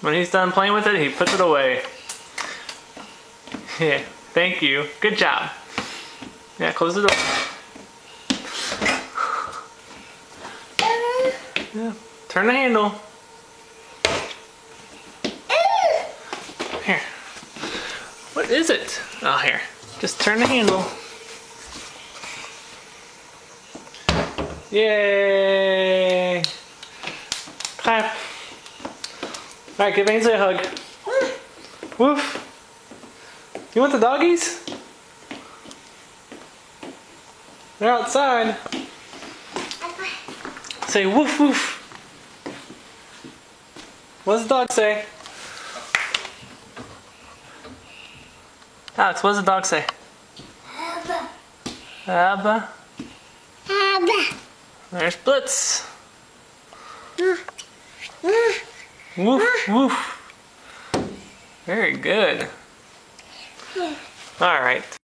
When he's done playing with it, he puts it away. Yeah, thank you. Good job. Yeah, close the door. Yeah, turn the handle. Here. What is it? Oh, here. Just turn the handle. Yay! Clap. Alright, give Ainsley a hug. Woof. You want the doggies? They're outside. Say woof woof. What does the dog say? Alex, what does the dog say? Abba. Abba. Abba. There's Blitz. Woof woof. Very good. All right.